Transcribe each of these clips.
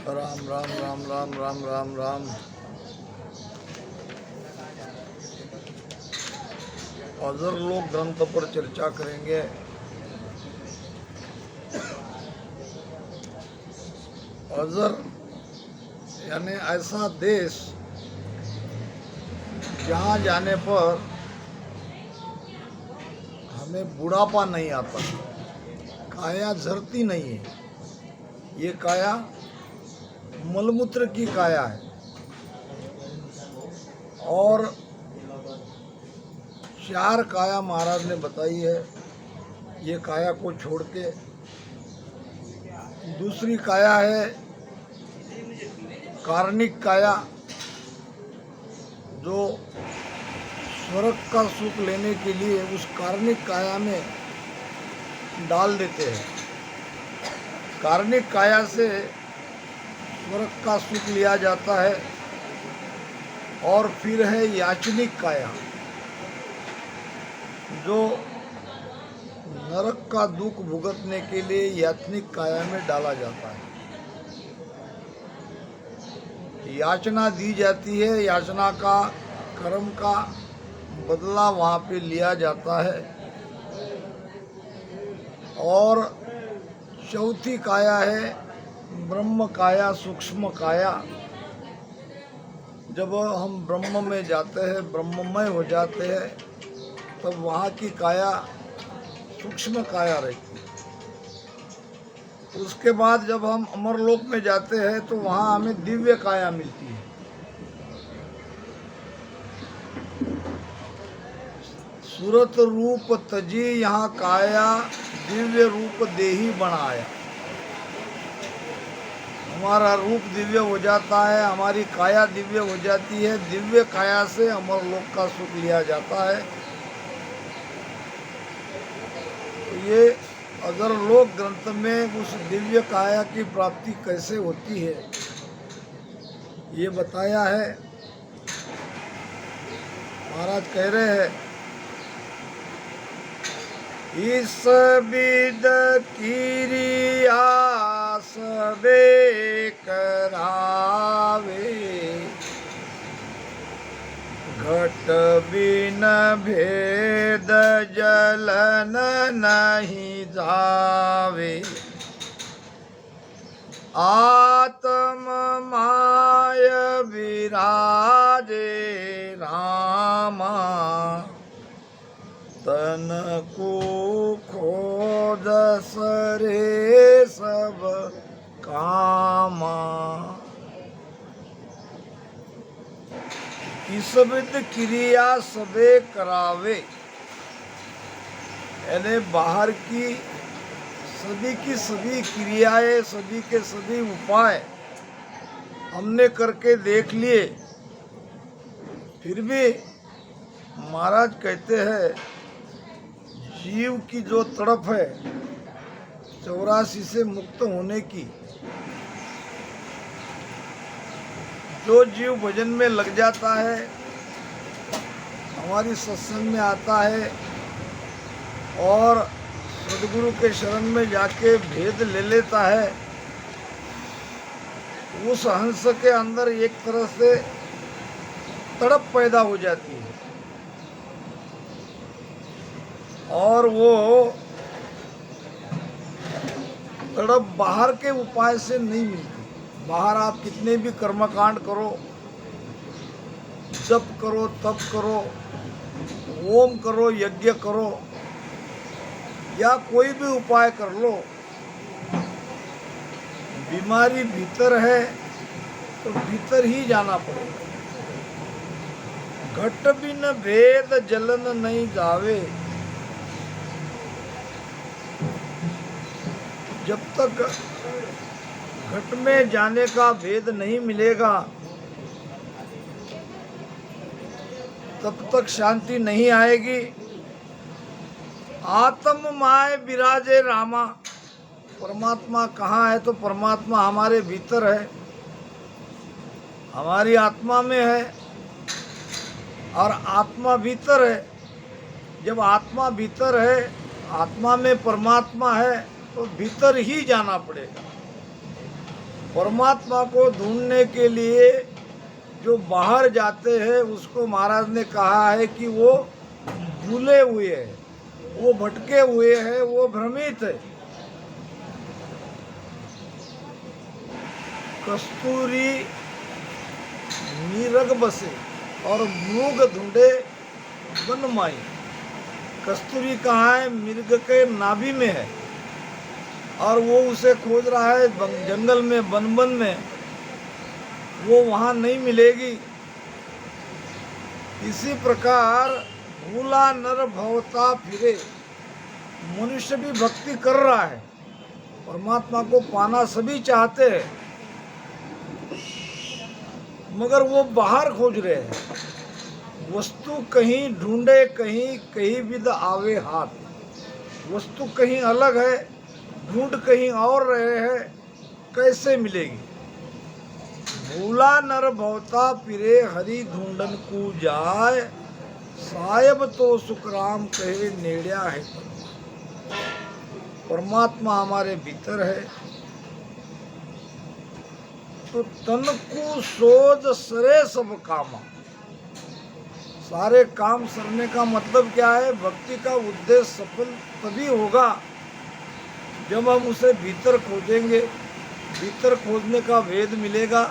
राम राम राम राम राम राम राम। अजर लोक ग्रंथ पर चर्चा करेंगे। अजर यानी ऐसा देश जहाँ जाने पर हमें बुढ़ापा नहीं आता, काया झरती नहीं है। ये काया मलमूत्र की काया है और चार काया महाराज ने बताई है। ये काया को छोड़ के दूसरी काया है कार्णिक काया, जो स्वर्ग का सुख लेने के लिए उस कार्णिक काया में डाल देते हैं। कार्णिक काया से स्वर्ग का सुख लिया जाता है। और फिर है याचनिक काया, जो नरक का दुख भुगतने के लिए याचनिक काया में डाला जाता है। याचना दी जाती है, याचना का कर्म का बदला वहाँ पे लिया जाता है। और चौथी काया है ब्रह्म काया, सूक्ष्म काया। जब हम ब्रह्म में जाते हैं, ब्रह्ममय हो जाते हैं, तब वहाँ की काया सूक्ष्म काया रहती है। उसके बाद जब हम अमरलोक में जाते हैं तो वहाँ हमें दिव्य काया मिलती है। सूरत रूप तजी यहाँ काया, दिव्य रूप देही बनाया। हमारा रूप दिव्य हो जाता है, हमारी काया दिव्य हो जाती है। दिव्य काया से अमरलोक का सुख लिया जाता है। तो ये अजरलोक ग्रंथ में उस दिव्य काया की प्राप्ति कैसे होती है ये बताया है। महाराज कह रहे हैं, इस बिद किरिया सबे करावे, घट बिन भेद जलन नहीं जावे। आत्म माय विराजे रामा, तन को खोज सरे सब कामा। इस विद क्रिया सबे करावे, यानी बाहर की सभी क्रियाएं, सभी के सभी उपाय हमने करके देख लिए, फिर भी महाराज कहते हैं जीव की जो तड़प है 84 से मुक्त होने की, जो जीव भजन में लग जाता है, हमारी सत्संग में आता है और सदगुरु के शरण में जाके भेद ले लेता है, उस हंस के अंदर एक तरह से तड़प पैदा हो जाती है। और वो तड़प बाहर के उपाय से नहीं मिलती। बाहर आप कितने भी कर्मकांड करो, जप करो, तप करो, ओम करो, यज्ञ करो, या कोई भी उपाय कर लो, बीमारी भीतर है तो भीतर ही जाना पड़ेगा। घट बिन भेद जलन नहीं जावे, जब तक घट में जाने का भेद नहीं मिलेगा तब तक शांति नहीं आएगी। आत्म माय विराजे रामा, परमात्मा कहाँ है? तो परमात्मा हमारे भीतर है, हमारी आत्मा में है और आत्मा भीतर है। जब आत्मा भीतर है, आत्मा में परमात्मा है, तो भीतर ही जाना पड़ेगा। परमात्मा को ढूंढने के लिए जो बाहर जाते हैं उसको महाराज ने कहा है कि वो भूले हुए हैं, वो भटके हुए हैं, वो भ्रमित है। कस्तूरी नीरग बसे और मृग ढूंढे वन माई। कस्तूरी कहाँ है? मृग के नाभि में है और वो उसे खोज रहा है जंगल में, वन में। वो वहाँ नहीं मिलेगी। इसी प्रकार भूला नर भवता फिरे। मनुष्य भी भक्ति कर रहा है, परमात्मा को पाना सभी चाहते हैं, मगर वो बाहर खोज रहे हैं। वस्तु कहीं ढूंढे कहीं, कहीं विद आवे हाथ। वस्तु कहीं अलग है, ढूंढ कहीं और रहे हैं, कैसे मिलेगी? भूला नर भवता फिरे हरि ढूंढन को जाए। साहेब तो सुखराम कहे नेड़िया है। परमात्मा हमारे भीतर है, तो तन को सोच सरे सब कामा। सारे काम सरने का मतलब क्या है? भक्ति का उद्देश्य सफल तभी होगा जब हम उसे भीतर खोजेंगे। भीतर खोजने का वेद मिलेगा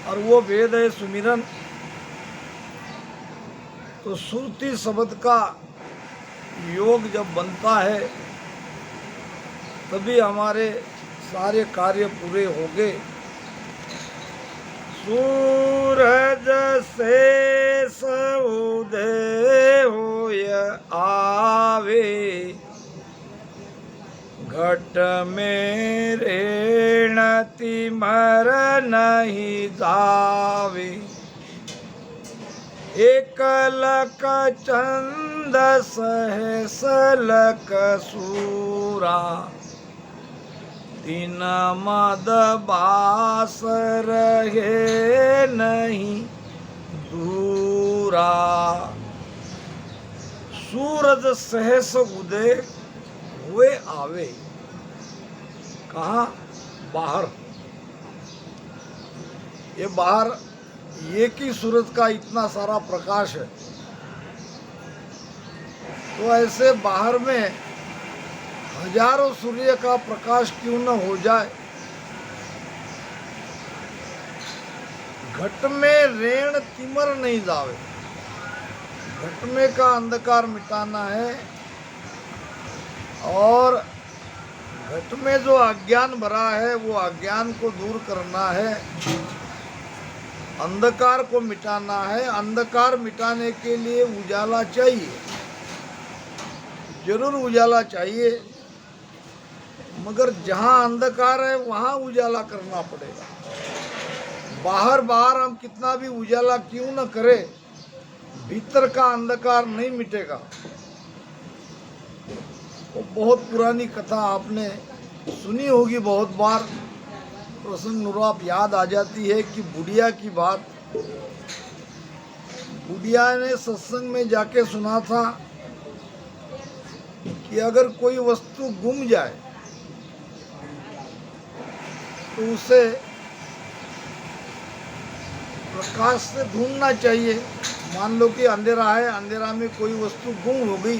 और वो वेद है सुमिरन। तो श्रुति शब्द का योग जब बनता है तभी हमारे सारे कार्य पूरे होंगे। सूरज से उदय होय आवे, घट में रेणति मर नहीं जावे। एकलक चंद सहसलक सूरा, तीन मद बास रहे नहीं दूरा। सूरज सहस उदय हुए आवे। कहाँ? बाहर। ये बाहर एक ही सूरज का इतना सारा प्रकाश है, तो ऐसे बाहर में हजारों सूर्य का प्रकाश क्यों न हो जाए। घट में रेण तिमर नहीं जावे। घट में का अंधकार मिटाना है और घट में जो अज्ञान भरा है वो अज्ञान को दूर करना है, अंधकार को मिटाना है। अंधकार मिटाने के लिए उजाला चाहिए, जरूर उजाला चाहिए, मगर जहाँ अंधकार है वहाँ उजाला करना पड़ेगा। बाहर बाहर हम कितना भी उजाला क्यों न करें, भीतर का अंधकार नहीं मिटेगा। वो बहुत पुरानी कथा आपने सुनी होगी बहुत बार, प्रसंग नुराप याद आ जाती है कि बुढ़िया की बात। बुढ़िया ने सत्संग में जाके सुना था कि अगर कोई वस्तु गुम जाए तो उसे प्रकाश से ढूंढना चाहिए। मान लो कि अंधेरा है, अंधेरा में कोई वस्तु गुम हो गई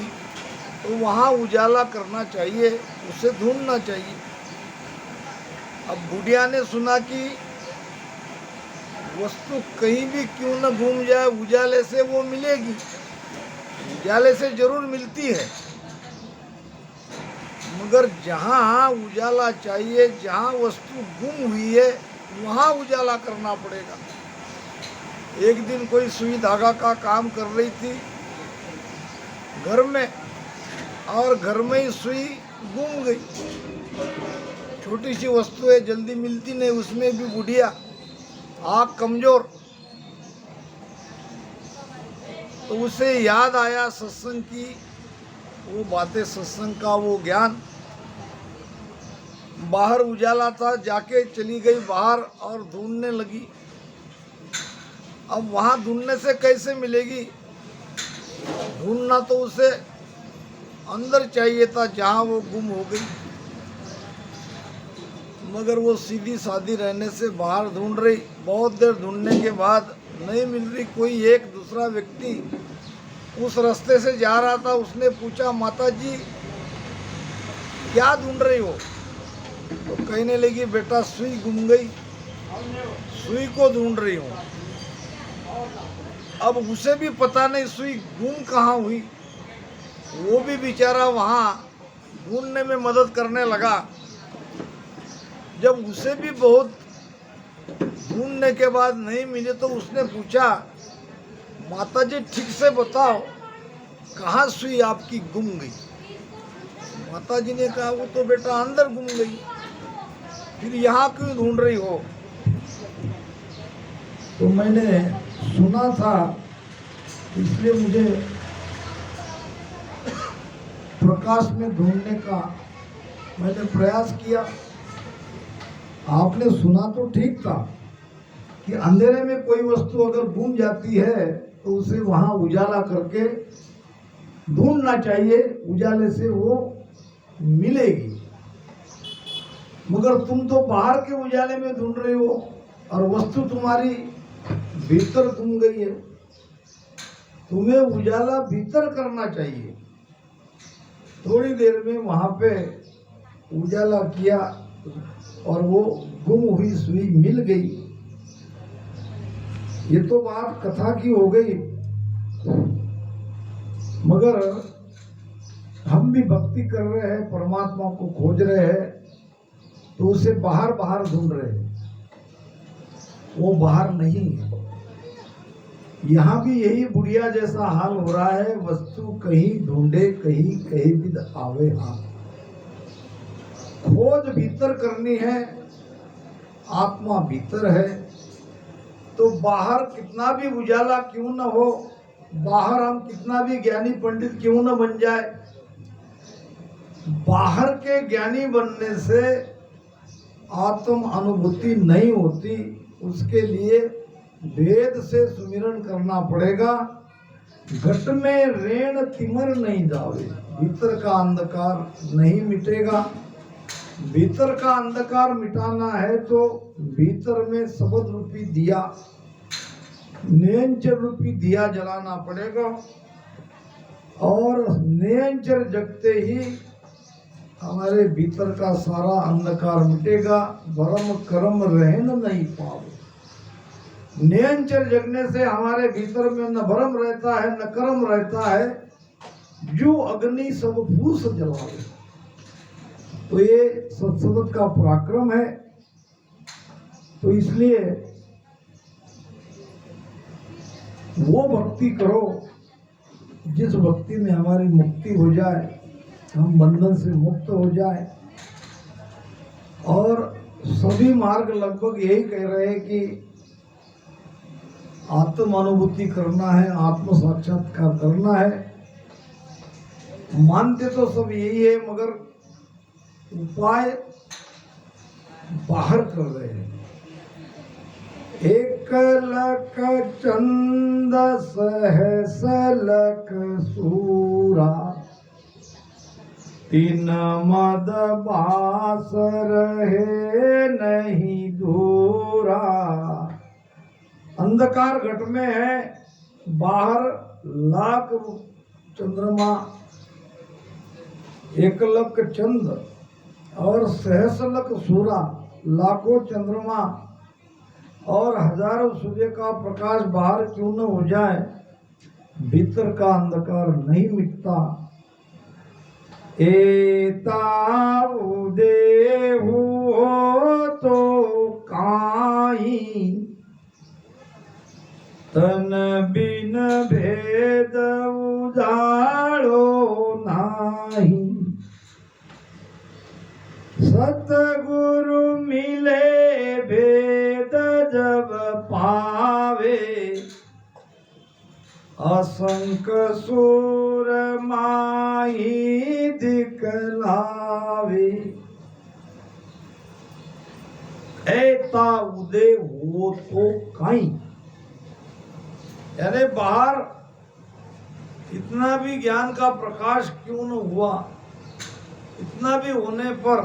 तो वहाँ उजाला करना चाहिए, उसे ढूंढना चाहिए। अब बुढ़िया ने सुना कि वस्तु कहीं भी क्यों न घूम जाए, उजाले से वो मिलेगी। उजाले से जरूर मिलती है, मगर जहाँ उजाला चाहिए, जहाँ वस्तु गुम हुई है वहाँ उजाला करना पड़ेगा। एक दिन कोई सुई धागा का काम कर रही थी घर में, और घर में ही सुई गुम गई। छोटी सी वस्तु है, जल्दी मिलती नहीं, उसमें भी बुढ़िया, आँख कमजोर। तो उसे याद आया सत्संग की वो बातें, सत्संग का वो ज्ञान। बाहर उजाला था, जाके चली गई बाहर और ढूंढने लगी। अब वहाँ ढूंढने से कैसे मिलेगी? ढूंढना तो उसे अंदर चाहिए था जहाँ वो गुम हो गई। मगर वो सीधी सादी रहने से बाहर ढूंढ रही। बहुत देर ढूंढने के बाद नहीं मिल रही। कोई एक दूसरा व्यक्ति उस रास्ते से जा रहा था। उसने पूछा, माता जी क्या ढूंढ रही हो? तो कहने लगी, बेटा सुई गुम गई, सुई को ढूंढ रही हूँ। अब उसे भी पता नहीं सुई गुम कहाँ हुई। वो भी बेचारा वहाँ ढूंढने में मदद करने लगा। जब उसे भी बहुत ढूंढने के बाद नहीं मिले तो उसने पूछा, माता जी ठीक से बताओ कहाँ सुई आपकी गुम गई? माता जी ने कहा, वो तो बेटा अंदर गुम गई। फिर यहाँ क्यों ढूंढ रही हो? तो मैंने सुना था, इसलिए मुझे प्रकाश में ढूंढने का मैंने प्रयास किया। आपने सुना तो ठीक था कि अंधेरे में कोई वस्तु अगर गुम जाती है तो उसे वहां उजाला करके ढूंढना चाहिए, उजाले से वो मिलेगी। मगर तुम तो बाहर के उजाले में ढूंढ रहे हो और वस्तु तुम्हारी भीतर गुम गई है। तुम्हें उजाला भीतर करना चाहिए। थोड़ी देर में वहां पे उजाला किया और वो गुम हुई सुई मिल गई। ये तो बात कथा की हो गई, मगर हम भी भक्ति कर रहे हैं, परमात्मा को खोज रहे हैं, तो उसे बाहर बाहर ढूंढ रहे हैं। वो बाहर नहीं है। यहाँ भी यही बुढ़िया जैसा हाल हो रहा है। वस्तु कहीं ढूंढे कहीं कहीं भी आवे हाथ। खोज भीतर करनी है, आत्मा भीतर है। तो बाहर कितना भी उजाला क्यों न हो, बाहर हम कितना भी ज्ञानी पंडित क्यों न बन जाए, बाहर के ज्ञानी बनने से आत्म अनुभूति नहीं होती। उसके लिए वेद से सुमिरन करना पड़ेगा। घट में रेण तिमर नहीं जावे, भीतर का अंधकार नहीं मिटेगा। भीतर का अंधकार मिटाना है तो भीतर में शब्द रूपी दिया, नयनचर रूपी दिया जलाना पड़ेगा। और नयनचर जगते ही हमारे भीतर का सारा अंधकार मिटेगा। भरम कर्म रहन नहीं पाओ। नयनचर जगने से हमारे भीतर में न भरम रहता है न कर्म रहता है। जो अग्नि सब फूस जलावे। तो ये सत्संग का पराक्रम है। तो इसलिए वो भक्ति करो जिस भक्ति में हमारी मुक्ति हो जाए, हम बंधन से मुक्त हो जाए। और सभी मार्ग लगभग यही कह रहे हैं कि आत्म अनुभूति करना है, आत्म साक्षात्कार करना है। मानते तो सब यही है, मगर उपाय बाहर कर रहे हैं। एक लख चंद सहस लख सूरा, तीन मद बास रहे नहीं दूरा। अंधकार घट में है, बाहर लाख चंद्रमा, एक लख चंद और सहस लख सूरा, लाखों चंद्रमा और हजारों सूर्य का प्रकाश बाहर क्यों न हो जाए, भीतर का अंधकार नहीं मिटता। एताऊ देहु हो तो काई, तन बिन भेद उजाड़ो नाही। सतगुरु मिले भेद जब पावे, असंक सूर माही दिखलावे। ऐता उदय हो तो काई, यानी बाहर इतना भी ज्ञान का प्रकाश क्यों न हुआ, इतना भी होने पर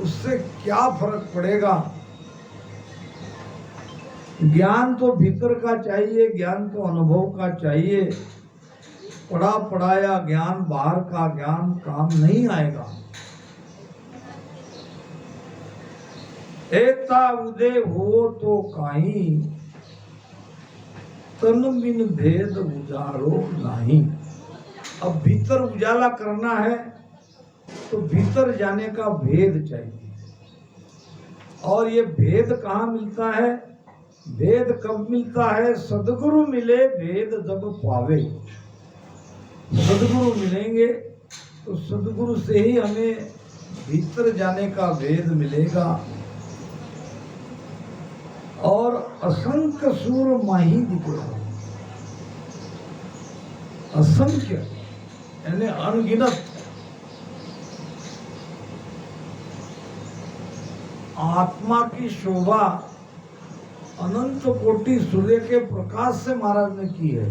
उससे क्या फर्क पड़ेगा। ज्ञान तो भीतर का चाहिए, ज्ञान तो अनुभव का चाहिए। पढ़ा पढ़ाया ज्ञान, बाहर का ज्ञान काम नहीं आएगा। एता उदय हो तो काई, तन बिन भेद उजारो नहीं। अब भीतर उजाला करना है तो भीतर जाने का भेद चाहिए। और ये भेद कहाँ मिलता है? भेद कब मिलता है? सदगुरु मिले भेद जब पावे। सदगुरु मिलेंगे तो सदगुरु से ही हमें भीतर जाने का भेद मिलेगा। और असंख्य सूर माही दिखेगा, असंख्य यानी अनगिनत। आत्मा की शोभा अनंत कोटि सूर्य के प्रकाश से महाराज ने की है।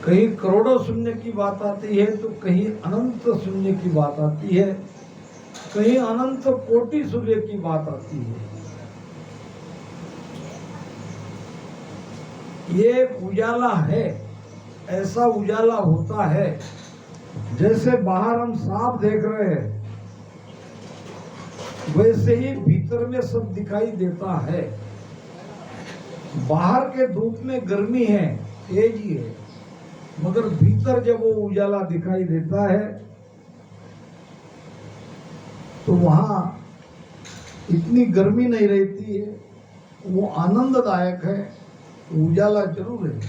कहीं करोड़ों शून्य की बात आती है तो कहीं अनंत शून्य की बात आती है, कहीं अनंत कोटि सूर्य की बात आती है। ये उजाला है, ऐसा उजाला होता है जैसे बाहर हम साफ देख रहे हैं, वैसे ही भीतर में सब दिखाई देता है। बाहर के धूप में गर्मी है, तेजी है, मगर भीतर जब वो उजाला दिखाई देता है तो वहां इतनी गर्मी नहीं रहती है, वो आनंददायक है, उजाला जरूर है।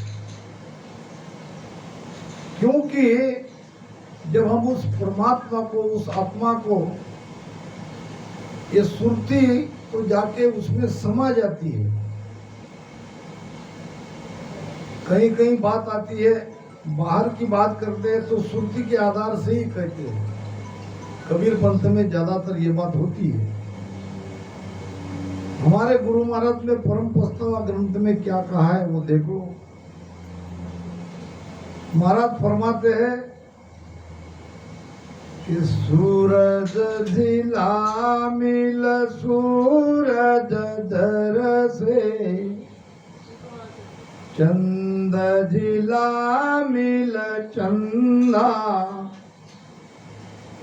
क्योंकि जब हम उस परमात्मा को, उस आत्मा को ये सुरती तो जाके उसमें समा जाती है। कहीं कहीं बात आती है, बाहर की बात करते हैं तो सुरती के आधार से ही कहते हैं। कबीर पंथ में ज्यादातर ये बात होती है। हमारे गुरु महाराज ने परम पस्तवा ग्रंथ में क्या कहा है वो देखो। महाराज फरमाते हैं कि सूरज झिला मिल सूरज धर से, चंद झिला मिल चंदा,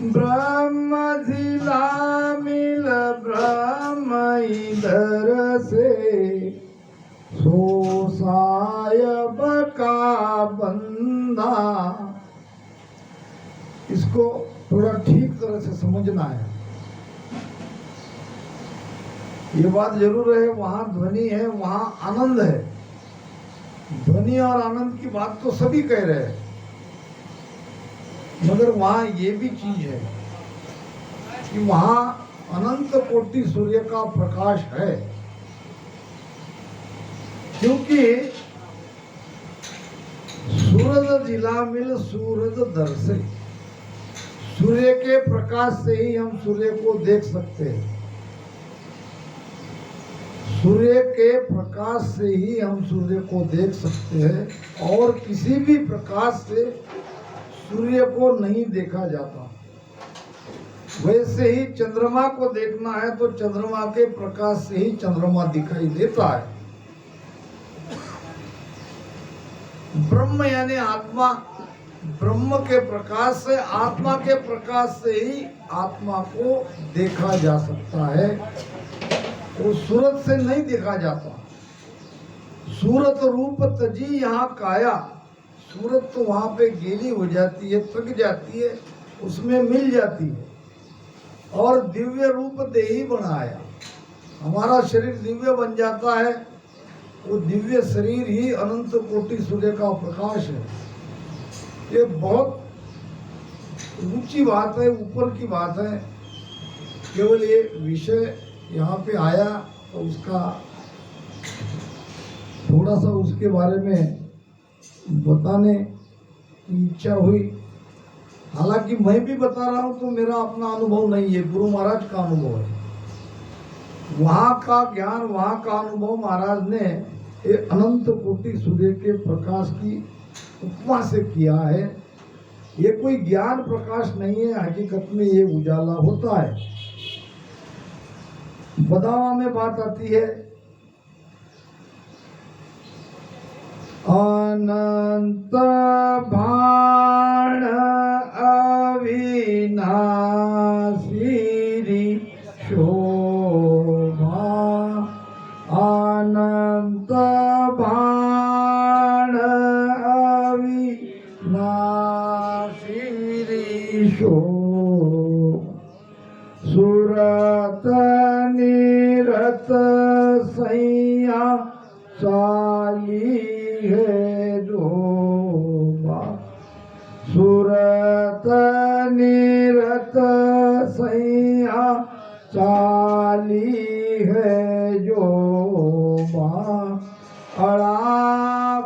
ब्रह्म झिला मिल ब्रह्म इधर से, सो सायब का बंदा। इसको थोड़ा ठीक तरह से समझना है। ये बात जरूर है, वहां ध्वनि है, वहां आनंद है। ध्वनि और आनंद की बात तो सभी कह रहे हैं, मगर वहां ये भी चीज है कि वहां अनंत कोटि सूर्य का प्रकाश है। क्योंकि सूरज जिला मिल सूरज दर से, सूर्य के प्रकाश से ही हम सूर्य को देख सकते हैं। सूर्य के प्रकाश से ही हम सूर्य को देख सकते हैं और किसी भी प्रकाश से सूर्य को नहीं देखा जाता। वैसे ही चंद्रमा को देखना है तो चंद्रमा के प्रकाश से ही चंद्रमा दिखाई देता है। ब्रह्म यानी आत्मा, ब्रह्म के प्रकाश से, आत्मा के प्रकाश से ही आत्मा को देखा जा सकता है। वो सूरत से नहीं देखा जाता। सूरत रूप तजी यहाँ काया, सूरत तो वहां पे गीली हो जाती है, थक जाती है, उसमें मिल जाती है। और दिव्य रूप देही बनाया, हमारा शरीर दिव्य बन जाता है। वो दिव्य शरीर ही अनंत कोटि सूर्य का प्रकाश है। ये बहुत ऊंची बात है, ऊपर की बात है। केवल ये विषय यहाँ पे आया तो उसका थोड़ा सा उसके बारे में बताने की इच्छा हुई। हालांकि मैं भी बता रहा हूँ तो मेरा अपना अनुभव नहीं है, गुरु महाराज का अनुभव है। वहाँ का ज्ञान, वहाँ का अनुभव महाराज ने अनंत कोटि सूर्य के प्रकाश की उपमा से किया है। ये कोई ज्ञान प्रकाश नहीं है, हकीकत में ये उजाला होता है। बदावा में बात आती है, अनंत भाण अविनाशी शोभा, अनंत भाण अविनाशी शोभा, सुरत निरत सैया चाली है जोबा, सुरत निरत सैया चाली है जोबा, अड़ा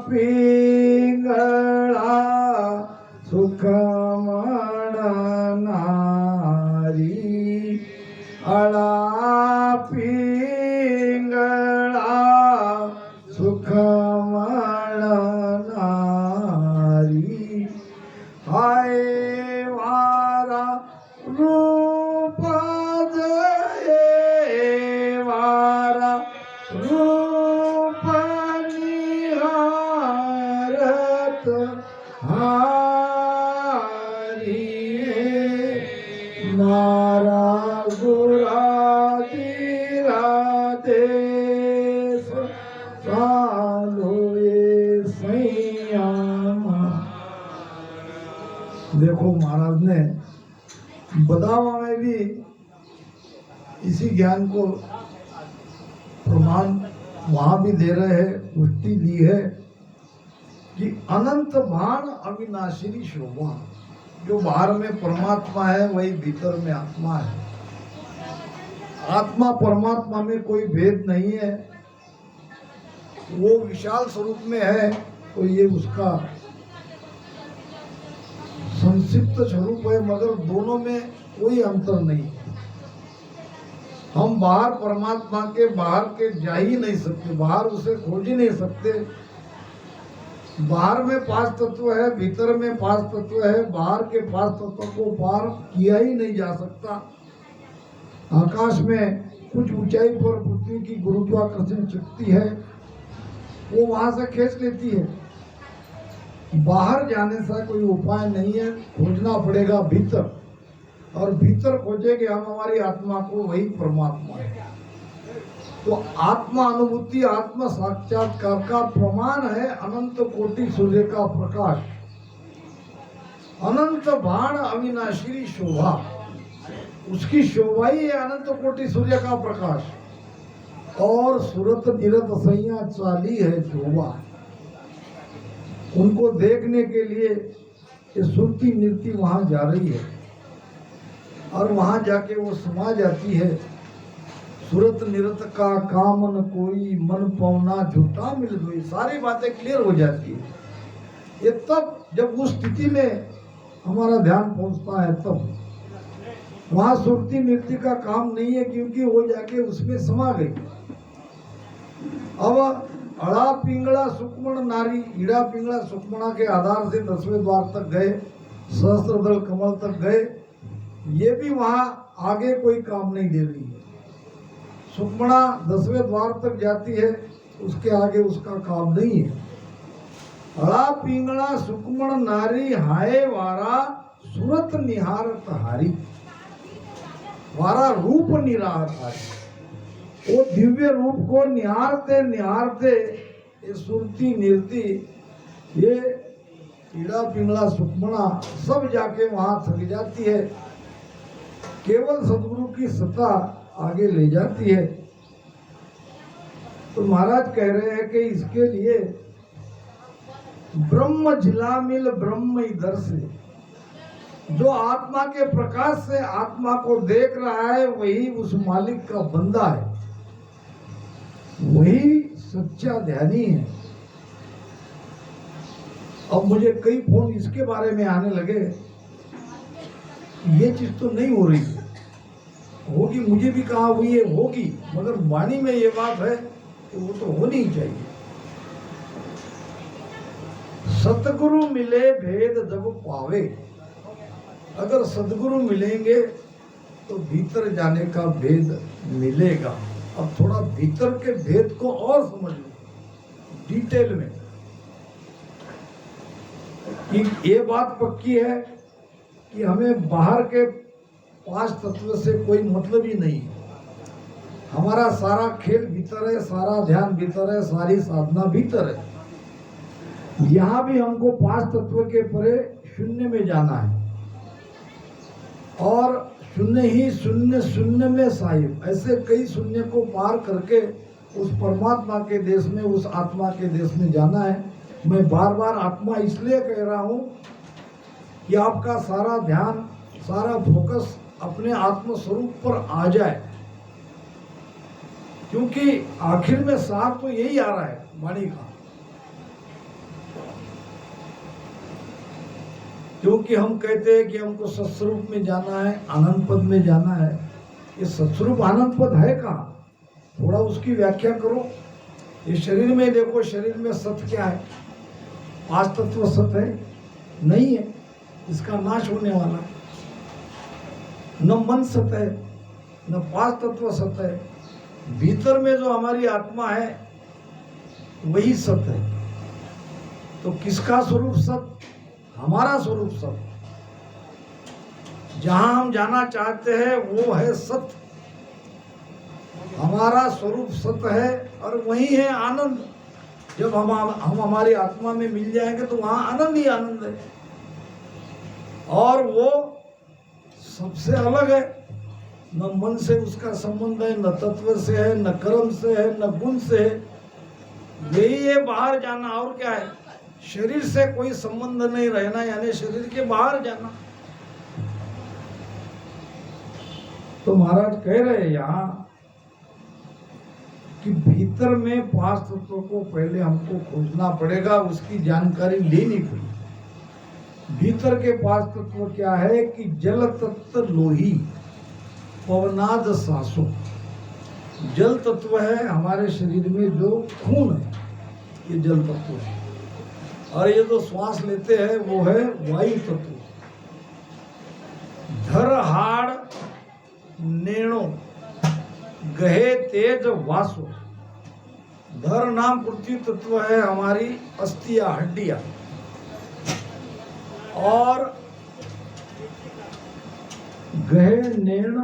पिंगला सुखमण नारी, अड़ा पिंगला सुखमण नारी, हाय वारा रूप जय वारा रूप निहारत हारी, मारा गुरादीरा देश देखो महाराज ने बदावा में भी इसी ज्ञान को प्रमाण वहां भी दे रहे हैं, पुष्टि दी है कि अनंत भान अविनाशी शोभा, जो बाहर में परमात्मा है वही भीतर में आत्मा है। आत्मा परमात्मा में कोई भेद नहीं है, वो विशाल स्वरूप में है, तो ये उसका संक्षिप्त स्वरूप है, मगर दोनों में कोई अंतर नहीं। हम बाहर परमात्मा के बाहर के जा ही नहीं सकते, बाहर उसे खोज ही नहीं सकते। बाहर में 5 तत्व है, भीतर में 5 तत्व है, बाहर के 5 तत्व को पार किया ही नहीं जा सकता। आकाश में कुछ ऊंचाई पर पृथ्वी की गुरुत्वाकर्षण शक्ति है, वो वहां से खींच लेती है। बाहर जाने से कोई उपाय नहीं है, खोजना पड़ेगा भीतर, और भीतर खोजेंगे हम हमारी आत्मा को, वही परमात्मा है। तो आत्मा अनुभूति, आत्मा साक्षात्कार का प्रमाण है अनंत कोटि सूर्य का प्रकाश, अनंत बाण अविनाशी शोभा, उसकी शोभा ही है अनंत कोटि सूर्य का प्रकाश। और सुरत निरत सैया चाली है जोबा, उनको देखने के लिए ये सुरती नृत्य वहां जा रही है, और वहां जाके वो समा जाती है। सुरत निरत का कामन कोई, मन पवना झूठा मिल गई, सारी बातें क्लियर हो जाती है। ये तब जब उस स्थिति में हमारा ध्यान पहुंचता है, तब वहां सुरती नृत्य का काम नहीं है, क्योंकि वो जाके उसमें समा गई। अब अड़ा पिंगला सुक्मण नारी, ईड़ा पिंगला सुक्मणा के आधार से 10वें द्वार तक गए, सहस्त्रदल कमल तक गए, ये भी वहां आगे कोई काम नहीं दे रही है। सुक्मणा 10वें द्वार तक जाती है, उसके आगे उसका काम नहीं है। अड़ा पिंगला सुक्मण नारी, हाय वारा सुरत निहारत हारी, वारा रूप निराहत हारी, वो दिव्य रूप को निहारते निहारते ये सुरती नृत्य, ये ईड़ा पिंगला सुक्मणा सब जाके वहां थक जाती है। केवल सदगुरु की सत्ता आगे ले जाती है। तो महाराज कह रहे हैं कि इसके लिए ब्रह्म झिलामिल ब्रह्म इधर से, जो आत्मा के प्रकाश से आत्मा को देख रहा है, वही उस मालिक का बंदा है, वही सच्चा ध्यानी है। अब मुझे कई फोन इसके बारे में आने लगे, ये चीज तो नहीं हो रही है, होगी, मुझे भी कहा हुई है होगी, मगर वाणी में ये बात है तो वो तो होनी ही चाहिए। सतगुरु मिले भेद जब पावे, अगर सदगुरु मिलेंगे तो भीतर जाने का भेद मिलेगा। अब थोड़ा भीतर के भेद को और समझ लो डिटेल में कि ये बात पक्की है कि हमें बाहर के 5 तत्व से कोई मतलब ही नहीं है। हमारा सारा खेल भीतर है, सारा ध्यान भीतर है, सारी साधना भीतर है। यहाँ भी हमको 5 तत्व के परे शून्य में जाना है और शून्य ही शून्य, शून्य में साहिब, ऐसे कई शून्य को पार करके उस परमात्मा के देश में, उस आत्मा के देश में जाना है। मैं बार बार आत्मा इसलिए कह रहा हूँ कि आपका सारा ध्यान, सारा फोकस अपने आत्म स्वरूप पर आ जाए, क्योंकि आखिर में सार तो यही आ रहा है वाणी का। क्योंकि हम कहते हैं कि हमको सत्स्वरूप में जाना है, आनंद पद में जाना है। ये सत्स्वरूप आनंद पद है कहाँ? थोड़ा उसकी व्याख्या करो। ये शरीर में देखो, शरीर में सत क्या है? 5 तत्व सत है? नहीं है, इसका नाश होने वाला है। न मन सत है, न 5 तत्व सत है। भीतर में जो हमारी आत्मा है वही सत है। तो किसका स्वरूप सत? हमारा स्वरूप सत। जहां हम जाना चाहते हैं वो है सत। हमारा स्वरूप सत है और वही है आनंद। जब हम हमारी आत्मा में मिल जाएंगे तो वहां आनंद ही आनंद है और वो सबसे अलग है। न मन से उसका संबंध है, न तत्व से है, न कर्म से है, न गुण से है। यही है बाहर जाना। और क्या है? शरीर से कोई संबंध नहीं रहना, यानी शरीर के बाहर जाना। तो महाराज कह रहे हैं यहाँ कि भीतर में 5 तत्वों को पहले हमको खोजना पड़ेगा, उसकी जानकारी लेनी पड़ेगी। भीतर के 5 तत्व क्या है कि जल तत्व लोही पवनाद सांसों। जल तत्व है हमारे शरीर में, जो खून है ये जल तत्व है, और ये जो श्वास लेते हैं वो है वायु तत्व। धर हाड़ नेणो गहे तेज वासो। धर नाम पृथ्वी तत्व है हमारी अस्थियां, हड्डियां, और गहे नेण,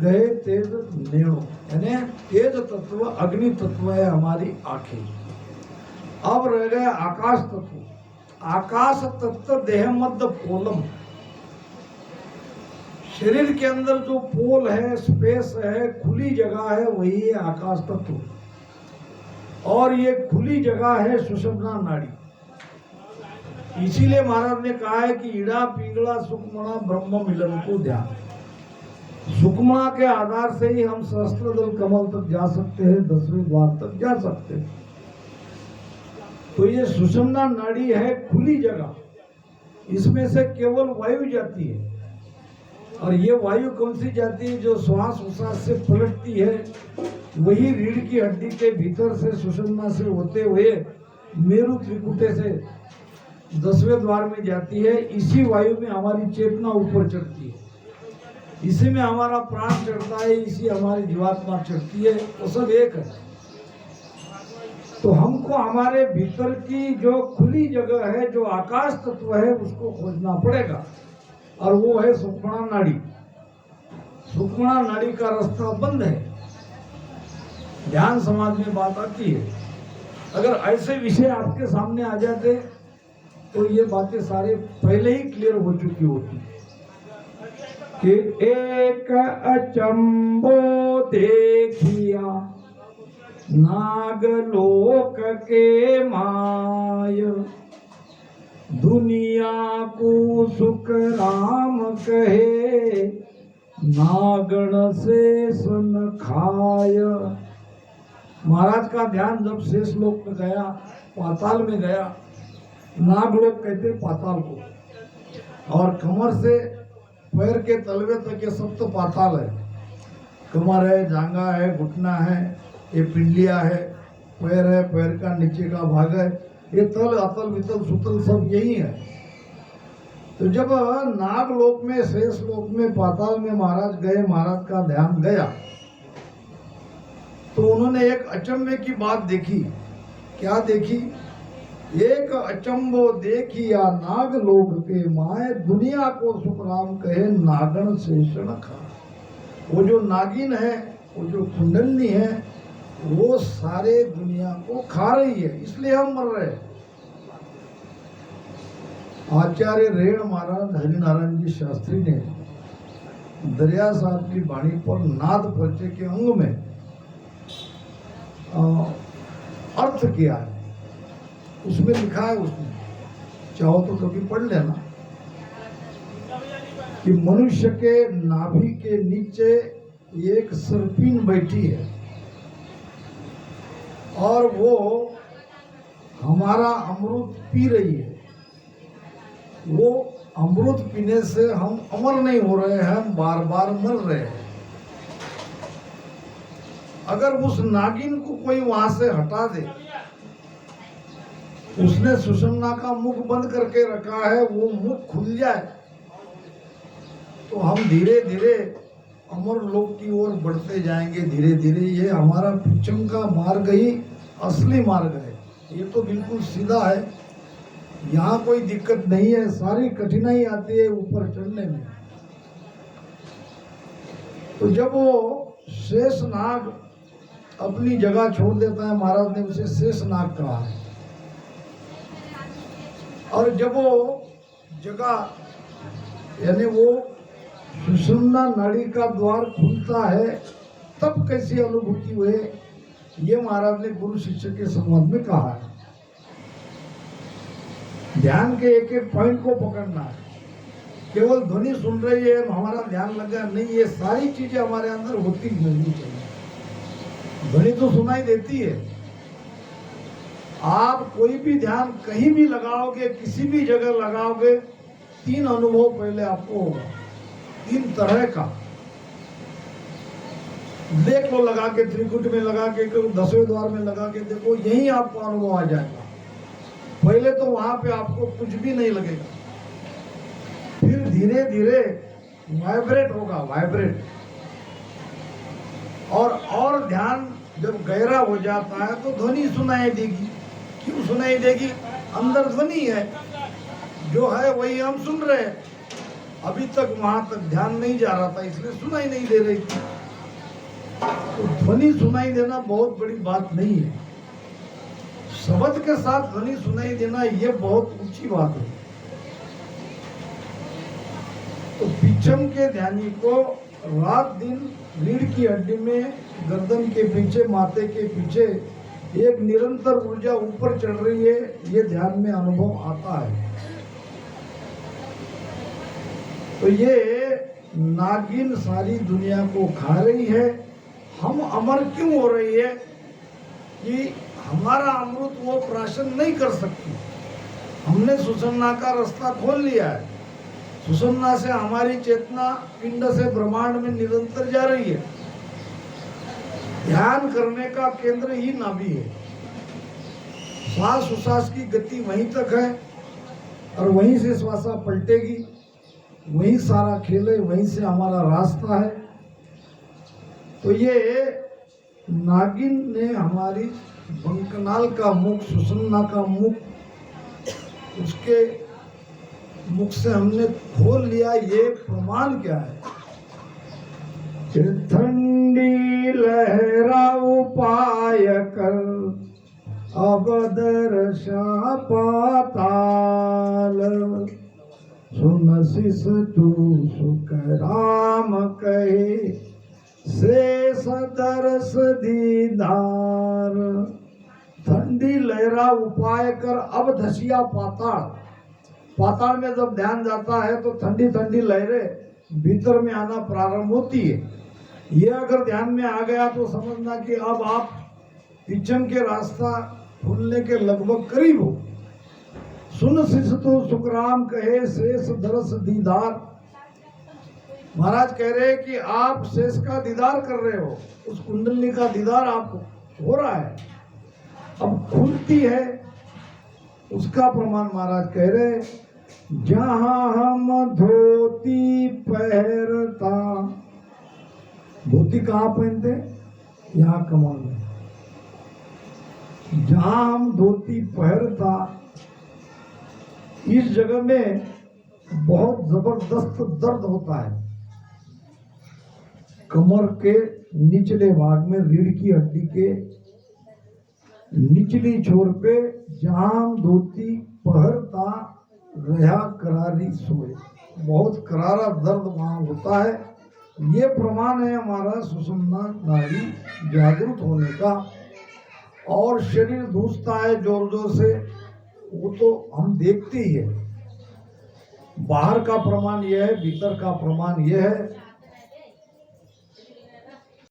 गहे तेज नेणो, यानी तेज तत्व अग्नि तत्व है हमारी आंखें। अब रह गया आकाश तत्व। आकाश तत्व देह मध्य पोलम। शरीर के अंदर जो पोल है, स्पेस है, खुली जगह है, वही है आकाश तत्व। और ये खुली जगह है सुषुम्ना नाड़ी। इसीलिए महाराज ने कहा है कि ईड़ा पिंगला सुकमणा ब्रह्म मिलन को ध्यान। सुकमणा के आधार से ही हम सहस्त्रदल कमल तक जा सकते हैं, 10वें द्वार तक जा सकते हैं। तो ये सुषुम्ना नाड़ी है खुली जगह, इसमें से केवल वायु जाती है। और ये वायु कौन सी जाती है? जो श्वास उश्वास से पलटती है, वही रीढ़ की हड्डी के भीतर से सुषुम्ना से होते हुए मेरु त्रिकुटे से 10वें द्वार में जाती है। इसी वायु में हमारी चेतना ऊपर चढ़ती है, इसी में हमारा प्राण चढ़ता है, इसी हमारी जीवात्मा चढ़ती है। वो सब एक है। तो हमको हमारे भीतर की जो खुली जगह है, जो आकाश तत्व है, उसको खोजना पड़ेगा, और वो है सुषुम्ना नाड़ी। सुषुम्ना नाड़ी का रास्ता बंद है। ध्यान समाज में बात आती है। अगर ऐसे विषय आपके सामने आ जाते तो ये बातें सारे पहले ही क्लियर हो चुकी होती कि एक अचंबो देखिया नागलोक के माय। दुनिया को सुख राम कहे, नागण से सुन खाय। महाराज का ध्यान जब शेष लोक में गया, पाताल में गया, नागलोक कहते पाताल को, और कमर से पैर के तलवे तक ये सप्त पाताल है। कमर है, जांघा है, घुटना है, ये पिंडलिया है, पैर है, पैर का नीचे का भाग है, ये तल अतल वितल सुतल सब यही है। तो जब नागलोक में, शेष लोक में, पाताल में महाराज गए, महाराज का ध्यान गया, तो उन्होंने एक अचंभे की बात देखी। क्या देखी? एक अचंभो देखिया नागलोक के माए, दुनिया को सुख राम कहे नागन शेषण खा। वो जो नागिन है, वो जो कुंडलनी है, वो सारे दुनिया को खा रही है, इसलिए हम मर रहे हैं। आचार्य रेण महाराज हरिनारायण जी शास्त्री ने दरिया साहब की वाणी पर नाद परिचय के अंग में अर्थ किया है। उसमें लिखा है, उसने चाहो तो कभी पढ़ लेना, कि मनुष्य के नाभि के नीचे एक सर्पिन बैठी है और वो हमारा अमृत पी रही है। वो अमृत पीने से हम अमर नहीं हो रहे हैं, हम बार बार मर रहे हैं। अगर उस नागिन को कोई वहां से हटा दे, उसने सुषुम्ना का मुख बंद करके रखा है, वो मुख खुल जाए तो हम धीरे धीरे अमर लोक की ओर बढ़ते जाएंगे। धीरे धीरे ये हमारा पिछम का मार्ग ही असली मार्ग है। ये तो बिल्कुल सीधा है, यहाँ कोई दिक्कत नहीं है। सारी कठिनाई आती है ऊपर चढ़ने में। तो जब वो शेष नाग अपनी जगह छोड़ देता है, महाराज ने उसे शेष नाग कहा है, और जब वो जगह यानी वो सुषुम्ना नाड़ी का द्वार खुलता है, तब कैसी अनुभूति हुए, ये महाराज ने गुरु शिष्य के संबंध में कहा है। ध्यान के एक एक पॉइंट को पकड़ना है। केवल ध्वनि सुन रही है, हमारा ध्यान लगा नहीं, ये सारी चीजें हमारे अंदर होती नहीं चाहिए। ध्वनि तो सुनाई देती है। आप कोई भी ध्यान कहीं भी लगाओगे, किसी भी जगह लगाओगे, 3 अनुभव पहले आपको होगा, 3 तरह का। देख लो, लगा के त्रिकुट में लगा के, 10वें द्वार में लगा के देखो, यही आपको अनुभव आ जाएगा। पहले तो वहां पे आपको कुछ भी नहीं लगेगा, फिर धीरे धीरे वाइब्रेट होगा, वाइब्रेट। और ध्यान जब गहरा हो जाता है तो ध्वनि सुनाई देगी। क्यों सुनाई देगी? अंदर ध्वनि है, जो है वही हम सुन रहे हैं। अभी तक वहां तक ध्यान नहीं जा रहा था, इसलिए सुनाई नहीं दे रही थी। तो ध्वनि सुनाई देना बहुत बड़ी बात नहीं है। शब्द के साथ ध्वनि सुनाई देना ये बहुत ऊंची बात है। तो पिछम के ध्यानी को रात दिन रीढ़ की हड्डी में, गर्दन के पीछे, माथे के पीछे एक निरंतर ऊर्जा ऊपर चढ़ रही है, ये ध्यान में अनुभव आता है। तो ये नागिन सारी दुनिया को खा रही है। हम अमर क्यों हो रही है? कि हमारा अमृत वो प्राशन नहीं कर सकती। हमने सुषुम्ना का रास्ता खोल लिया है। सुषुम्ना से हमारी चेतना पिंड से ब्रह्मांड में निरंतर जा रही है। ध्यान करने का केंद्र ही नाभि है। श्वास उश्वास की गति वहीं तक है और वहीं से श्वासा पलटेगी, वहीं सारा खेल है, वहीं से हमारा रास्ता है। तो ये नागिन ने हमारी बंकनाल का मुख, सुषुम्ना का मुख, उसके मुख से हमने खोल लिया। ये प्रमाण क्या है? ठंडी लहरा उपाय कर, अब दर्शा पाताल, सुन शिष तू सुख राम कहे, शेष दरस दीदार। ठंडी लहरा उपाय कर, अब धसिया पाताल। पाताल में जब ध्यान जाता है तो ठंडी ठंडी लहरें भीतर में आना प्रारंभ होती है। ये अगर ध्यान में आ गया तो समझना कि अब आप पिछम के रास्ता खुलने के लगभग करीब हो। सुन शिष तो सुखराम कहे, शेष दरस दीदार। महाराज कह रहे हैं कि आप शेष का दीदार कर रहे हो, उस कुंडली का दीदार आपको हो रहा है, अब खुलती है, उसका प्रमाण महाराज कह रहे हैं। जहां हम धोती पहनता, धोती कहाँ पहनते? यहाँ कमर में। जहां हम धोती पहनता, इस जगह में बहुत जबरदस्त दर्द होता है। कमर के निचले भाग में, रीढ़ की हड्डी के निचली छोर पे जहां हम धोती पहनता, रहा करारी सोए, बहुत करारा दर्द वहां होता है। ये प्रमाण है हमारा सुषुम्ना नाड़ी जागृत होने का। और शरीर धूसता है जोर जोर से, वो तो हम देखते ही है। बाहर का प्रमाण यह है, भीतर का प्रमाण यह है